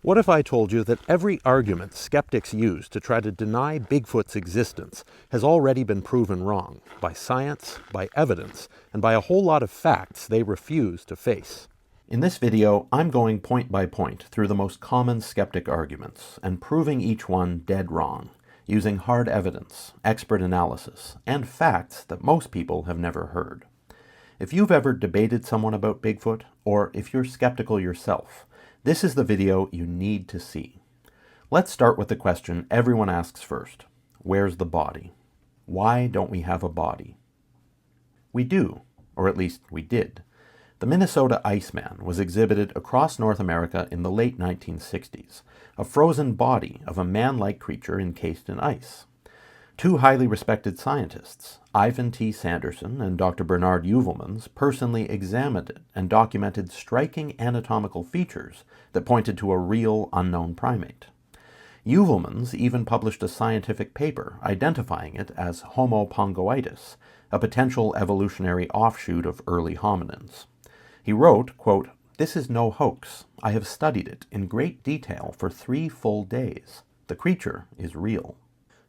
What if I told you that every argument skeptics use to try to deny Bigfoot's existence has already been proven wrong by science, by evidence, and by a whole lot of facts they refuse to face? In this video, I'm going point by point through the most common skeptic arguments and proving each one dead wrong, using hard evidence, expert analysis, and facts that most people have never heard. If you've ever debated someone about Bigfoot, or if you're skeptical yourself, this is the video you need to see. Let's start with the question everyone asks first. Where's the body? Why don't we have a body? We do, or at least we did. The Minnesota Iceman was exhibited across North America in the late 1960s, a frozen body of a man-like creature encased in ice. Two highly respected scientists, Ivan T. Sanderson and Dr. Bernard Heuvelmans, personally examined it and documented striking anatomical features that pointed to a real unknown primate. Heuvelmans even published a scientific paper identifying it as Homo pongoides, a potential evolutionary offshoot of early hominins. He wrote, quote, "This is no hoax. I have studied it in great detail for 3 full days. The creature is real."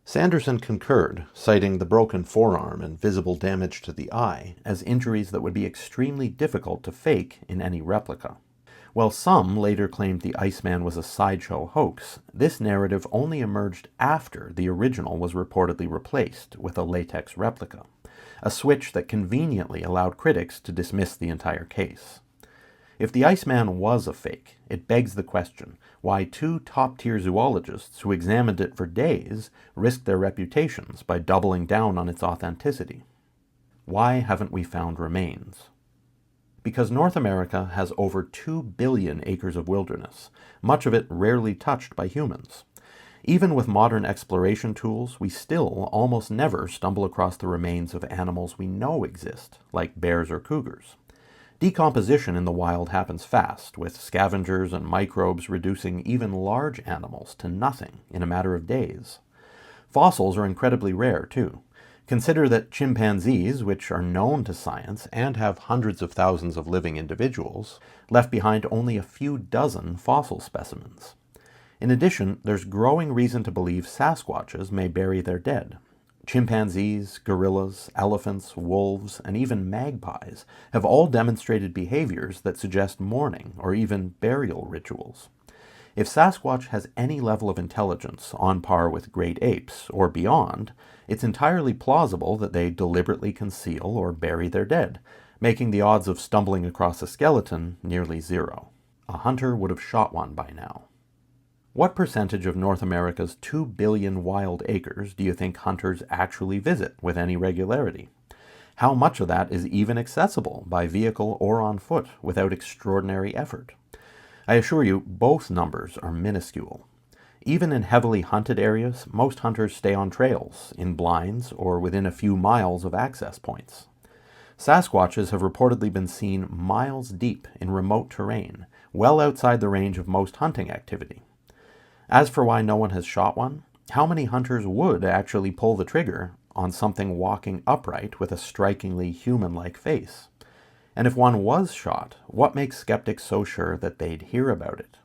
Sanderson concurred, citing the broken forearm and visible damage to the eye as injuries that would be extremely difficult to fake in any replica. While some later claimed the Iceman was a sideshow hoax, this narrative only emerged after the original was reportedly replaced with a latex replica, a switch that conveniently allowed critics to dismiss the entire case. If the Iceman was a fake, it begs the question why 2 top-tier zoologists who examined it for days risked their reputations by doubling down on its authenticity. Why haven't we found remains? Because North America has over 2 billion acres of wilderness, much of it rarely touched by humans. Even with modern exploration tools, we still almost never stumble across the remains of animals we know exist, like bears or cougars. Decomposition in the wild happens fast, with scavengers and microbes reducing even large animals to nothing in a matter of days. Fossils are incredibly rare, too. Consider that chimpanzees, which are known to science and have hundreds of thousands of living individuals, left behind only a few dozen fossil specimens. In addition, there's growing reason to believe Sasquatches may bury their dead. Chimpanzees, gorillas, elephants, wolves, and even magpies have all demonstrated behaviors that suggest mourning or even burial rituals. If Sasquatch has any level of intelligence on par with great apes or beyond, it's entirely plausible that they deliberately conceal or bury their dead, making the odds of stumbling across a skeleton nearly zero. A hunter would have shot one by now. What percentage of North America's 2 billion wild acres do you think hunters actually visit with any regularity? How much of that is even accessible by vehicle or on foot without extraordinary effort? I assure you, both numbers are minuscule. Even in heavily hunted areas, most hunters stay on trails, in blinds, or within a few miles of access points. Sasquatches have reportedly been seen miles deep in remote terrain, well outside the range of most hunting activity. As for why no one has shot one, how many hunters would actually pull the trigger on something walking upright with a strikingly human-like face? And if one was shot, what makes skeptics so sure that they'd hear about it?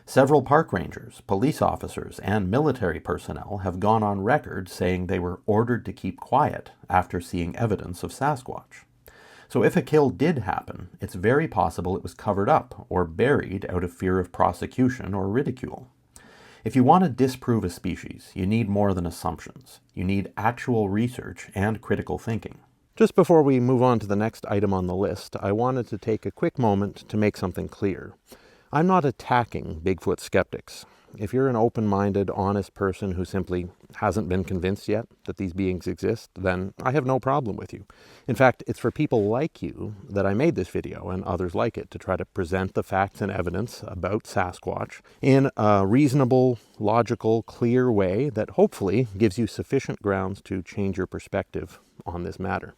Several park rangers, police officers, and military personnel have gone on record saying they were ordered to keep quiet after seeing evidence of Sasquatch. So if a kill did happen, it's very possible it was covered up or buried out of fear of prosecution or ridicule. If you want to disprove a species, you need more than assumptions. You need actual research and critical thinking. Just before we move on to the next item on the list, I wanted to take a quick moment to make something clear. I'm not attacking Bigfoot skeptics. If you're an open-minded, honest person who simply hasn't been convinced yet that these beings exist, then I have no problem with you. In fact, it's for people like you that I made this video and others like it to try to present the facts and evidence about Sasquatch in a reasonable, logical, clear way that hopefully gives you sufficient grounds to change your perspective on this matter.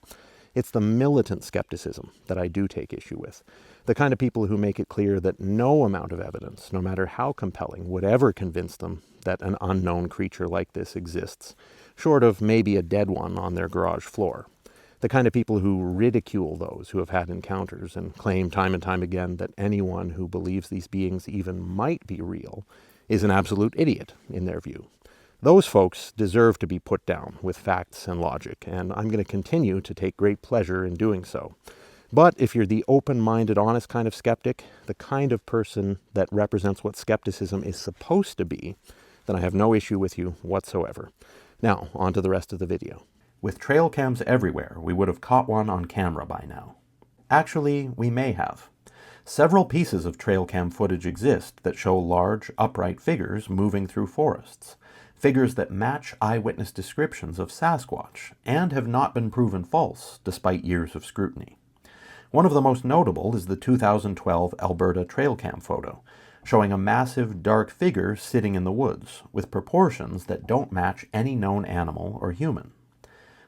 It's the militant skepticism that I do take issue with. The kind of people who make it clear that no amount of evidence, no matter how compelling, would ever convince them that an unknown creature like this exists, short of maybe a dead one on their garage floor. The kind of people who ridicule those who have had encounters and claim time and time again that anyone who believes these beings even might be real is an absolute idiot in their view. Those folks deserve to be put down with facts and logic, and I'm going to continue to take great pleasure in doing so. But if you're the open-minded, honest kind of skeptic, the kind of person that represents what skepticism is supposed to be, then I have no issue with you whatsoever. Now, on to the rest of the video. With trail cams everywhere, we would have caught one on camera by now. Actually, we may have. Several pieces of trail cam footage exist that show large, upright figures moving through forests. Figures that match eyewitness descriptions of Sasquatch and have not been proven false despite years of scrutiny. One of the most notable is the 2012 Alberta trail cam photo, showing a massive dark figure sitting in the woods with proportions that don't match any known animal or human.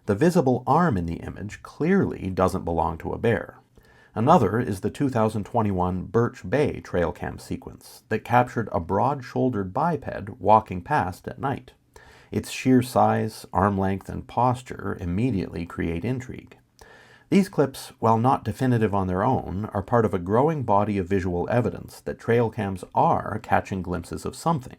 The visible arm in the image clearly doesn't belong to a bear. Another is the 2021 Birch Bay trail cam sequence that captured a broad-shouldered biped walking past at night. Its sheer size, arm length, and posture immediately create intrigue. These clips, while not definitive on their own, are part of a growing body of visual evidence that trail cams are catching glimpses of something.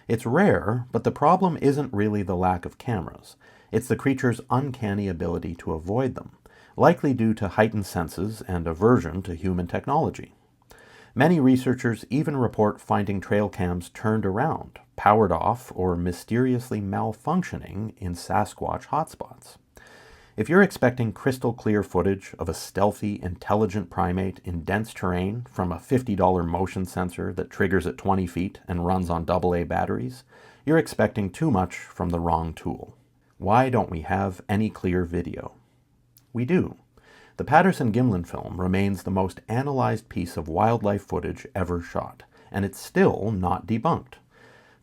It's rare, but the problem isn't really the lack of cameras. It's the creature's uncanny ability to avoid them, likely due to heightened senses and aversion to human technology. Many researchers even report finding trail cams turned around, powered off, or mysteriously malfunctioning in Sasquatch hotspots. If you're expecting crystal clear footage of a stealthy, intelligent primate in dense terrain from a $50 motion sensor that triggers at 20 feet and runs on AA batteries, you're expecting too much from the wrong tool. Why don't we have any clear video? We do. The Patterson-Gimlin film remains the most analyzed piece of wildlife footage ever shot, and it's still not debunked.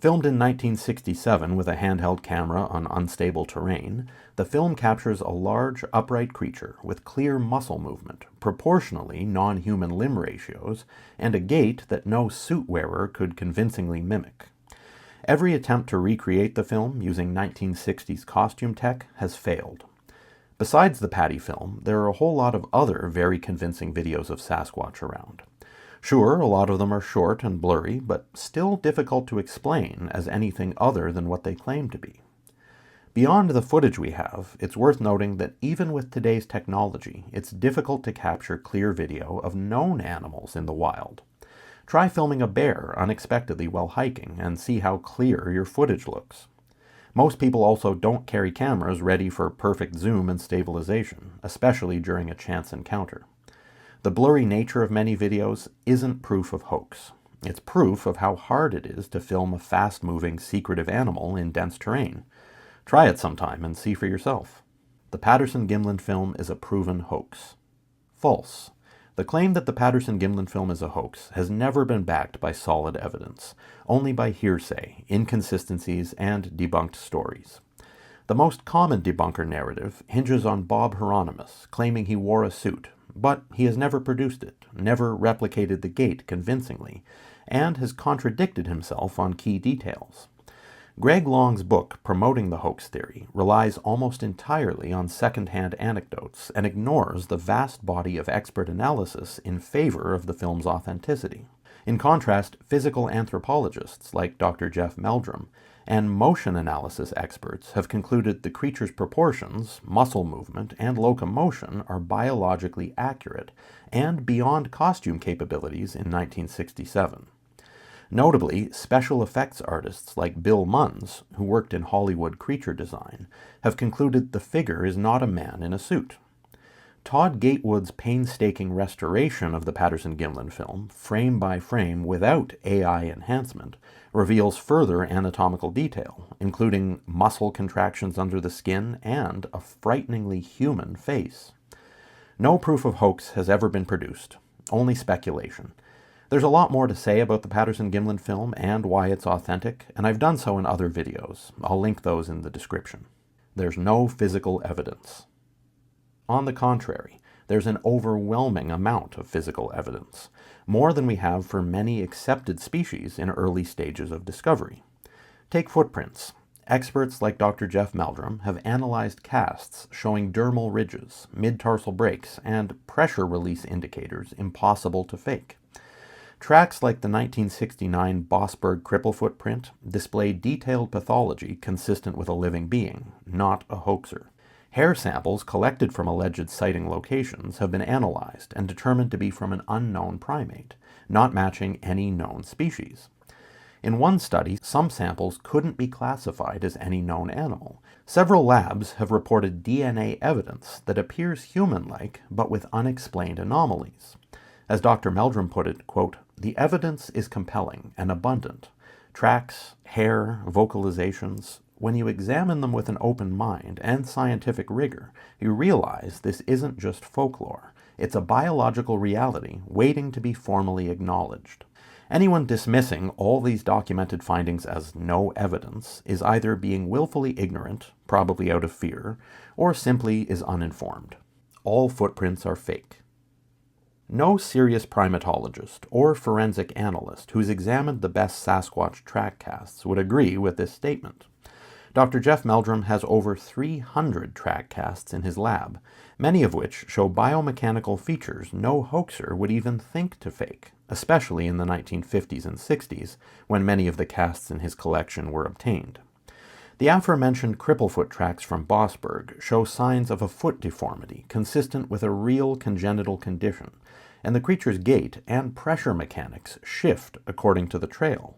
Filmed in 1967 with a handheld camera on unstable terrain, the film captures a large, upright creature with clear muscle movement, proportionally non-human limb ratios, and a gait that no suit wearer could convincingly mimic. Every attempt to recreate the film using 1960s costume tech has failed. Besides the Patty film, there are a whole lot of other very convincing videos of Sasquatch around. Sure, a lot of them are short and blurry, but still difficult to explain as anything other than what they claim to be. Beyond the footage we have, it's worth noting that even with today's technology, it's difficult to capture clear video of known animals in the wild. Try filming a bear unexpectedly while hiking and see how clear your footage looks. Most people also don't carry cameras ready for perfect zoom and stabilization, especially during a chance encounter. The blurry nature of many videos isn't proof of hoax. It's proof of how hard it is to film a fast-moving, secretive animal in dense terrain. Try it sometime and see for yourself. The Patterson-Gimlin film is a proven hoax. False. The claim that the Patterson-Gimlin film is a hoax has never been backed by solid evidence, only by hearsay, inconsistencies, and debunked stories. The most common debunker narrative hinges on Bob Hieronymus, claiming he wore a suit, but he has never produced it, never replicated the gait convincingly, and has contradicted himself on key details. Greg Long's book promoting the hoax theory relies almost entirely on second-hand anecdotes and ignores the vast body of expert analysis in favor of the film's authenticity. In contrast, physical anthropologists like Dr. Jeff Meldrum and motion analysis experts have concluded the creature's proportions, muscle movement, and locomotion are biologically accurate and beyond costume capabilities in 1967. Notably, special effects artists like Bill Munns, who worked in Hollywood creature design, have concluded the figure is not a man in a suit. Todd Gatewood's painstaking restoration of the Patterson-Gimlin film, frame by frame without AI enhancement, reveals further anatomical detail, including muscle contractions under the skin and a frighteningly human face. No proof of hoax has ever been produced, only speculation. There's a lot more to say about the Patterson-Gimlin film and why it's authentic, and I've done so in other videos. I'll link those in the description. There's no physical evidence. On the contrary, there's an overwhelming amount of physical evidence, more than we have for many accepted species in early stages of discovery. Take footprints. Experts like Dr. Jeff Meldrum have analyzed casts showing dermal ridges, mid-tarsal breaks, and pressure release indicators impossible to fake. Tracks like the 1969 Bosberg cripple footprint display detailed pathology consistent with a living being, not a hoaxer. Hair samples collected from alleged sighting locations have been analyzed and determined to be from an unknown primate, not matching any known species. In one study, some samples couldn't be classified as any known animal. Several labs have reported DNA evidence that appears human-like but with unexplained anomalies. As Dr. Meldrum put it, quote, "The evidence is compelling and abundant. Tracks, hair, vocalizations. When you examine them with an open mind and scientific rigor, you realize this isn't just folklore. It's a biological reality waiting to be formally acknowledged." Anyone dismissing all these documented findings as no evidence is either being willfully ignorant, probably out of fear, or simply is uninformed. All footprints are fake. No serious primatologist or forensic analyst who's examined the best Sasquatch track casts would agree with this statement. Dr. Jeff Meldrum has over 300 track casts in his lab, many of which show biomechanical features no hoaxer would even think to fake, especially in the 1950s and 60s, when many of the casts in his collection were obtained. The aforementioned cripplefoot tracks from Bosberg show signs of a foot deformity consistent with a real congenital condition, and the creature's gait and pressure mechanics shift according to the trail.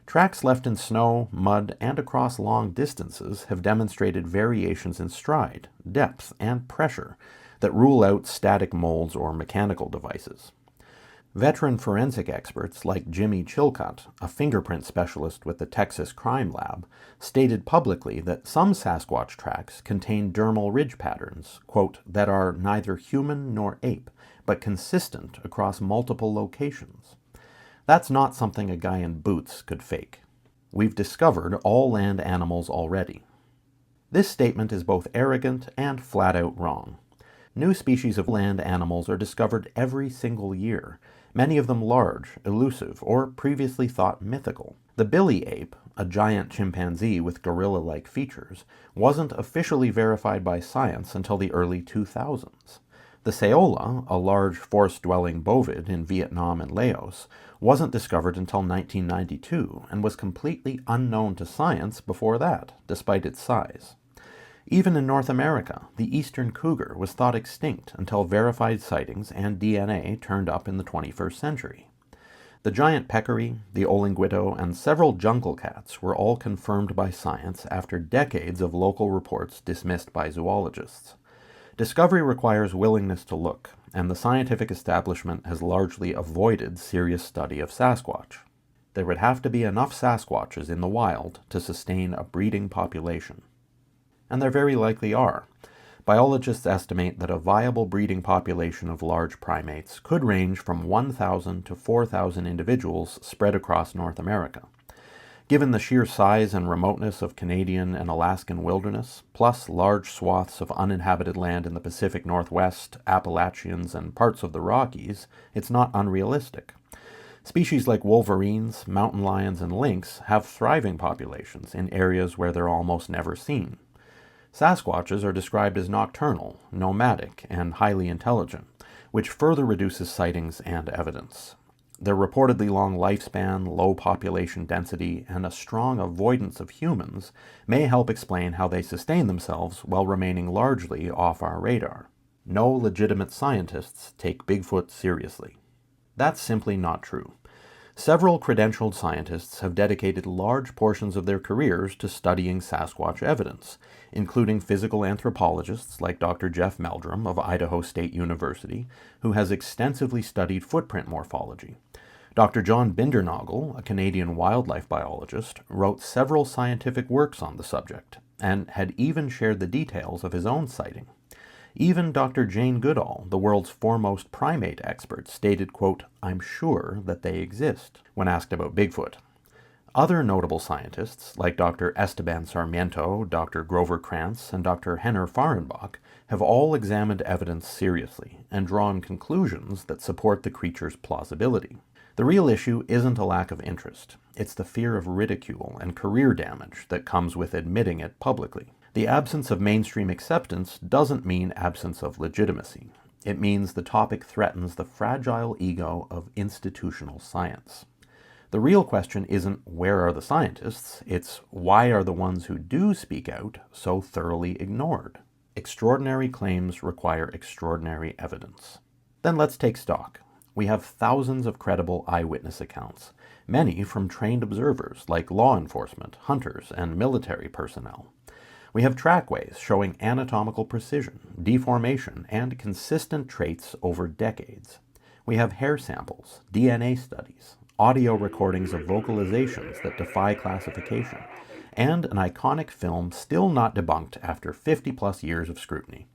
Tracks left in snow, mud, and across long distances have demonstrated variations in stride, depth, and pressure that rule out static molds or mechanical devices. Veteran forensic experts like Jimmy Chilcutt, a fingerprint specialist with the Texas Crime Lab, stated publicly that some Sasquatch tracks contain dermal ridge patterns, quote, "that are neither human nor ape, but consistent across multiple locations." That's not something a guy in boots could fake. We've discovered all land animals already. This statement is both arrogant and flat out wrong. New species of land animals are discovered every single year, many of them large, elusive, or previously thought mythical. The billy ape, a giant chimpanzee with gorilla-like features, wasn't officially verified by science until the early 2000s. The saola, a large forest-dwelling bovid in Vietnam and Laos, wasn't discovered until 1992 and was completely unknown to science before that, despite its size. Even in North America, the eastern cougar was thought extinct until verified sightings and DNA turned up in the 21st century. The giant peccary, the olinguito, and several jungle cats were all confirmed by science after decades of local reports dismissed by zoologists. Discovery requires willingness to look, and the scientific establishment has largely avoided serious study of Sasquatch. There would have to be enough Sasquatches in the wild to sustain a breeding population. And there very likely are. Biologists estimate that a viable breeding population of large primates could range from 1,000 to 4,000 individuals spread across North America. Given the sheer size and remoteness of Canadian and Alaskan wilderness, plus large swaths of uninhabited land in the Pacific Northwest, Appalachians, and parts of the Rockies, it's not unrealistic. Species like wolverines, mountain lions, and lynx have thriving populations in areas where they're almost never seen. Sasquatches are described as nocturnal, nomadic, and highly intelligent, which further reduces sightings and evidence. Their reportedly long lifespan, low population density, and a strong avoidance of humans may help explain how they sustain themselves while remaining largely off our radar. No legitimate scientists take Bigfoot seriously. That's simply not true. Several credentialed scientists have dedicated large portions of their careers to studying Sasquatch evidence, including physical anthropologists like Dr. Jeff Meldrum of Idaho State University, who has extensively studied footprint morphology. Dr. John Bindernagel, a Canadian wildlife biologist, wrote several scientific works on the subject, and had even shared the details of his own sighting. Even Dr. Jane Goodall, the world's foremost primate expert, stated, quote, "I'm sure that they exist," when asked about Bigfoot. Other notable scientists, like Dr. Esteban Sarmiento, Dr. Grover Krantz, and Dr. Henner Fahrenbach, have all examined evidence seriously and drawn conclusions that support the creature's plausibility. The real issue isn't a lack of interest. It's the fear of ridicule and career damage that comes with admitting it publicly. The absence of mainstream acceptance doesn't mean absence of legitimacy. It means the topic threatens the fragile ego of institutional science. The real question isn't where are the scientists, it's why are the ones who do speak out so thoroughly ignored? Extraordinary claims require extraordinary evidence. Then let's take stock. We have thousands of credible eyewitness accounts, many from trained observers like law enforcement, hunters, and military personnel. We have trackways showing anatomical precision, deformation, and consistent traits over decades. We have hair samples, DNA studies, audio recordings of vocalizations that defy classification, and an iconic film still not debunked after 50-plus years of scrutiny.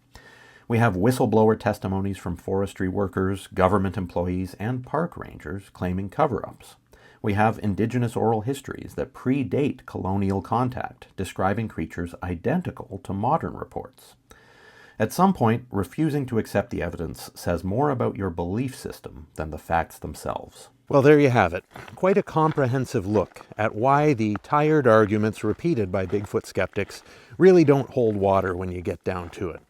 We have whistleblower testimonies from forestry workers, government employees, and park rangers claiming cover-ups. We have indigenous oral histories that predate colonial contact, describing creatures identical to modern reports. At some point, refusing to accept the evidence says more about your belief system than the facts themselves. Well, there you have it. Quite a comprehensive look at why the tired arguments repeated by Bigfoot skeptics really don't hold water when you get down to it.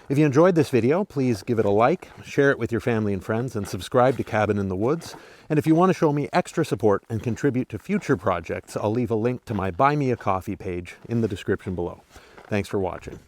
If you enjoyed this video, please give it a like, share it with your family and friends, and subscribe to Cabin in the Woods. And if you want to show me extra support and contribute to future projects, I'll leave a link to my Buy Me a Coffee page in the description below. Thanks for watching.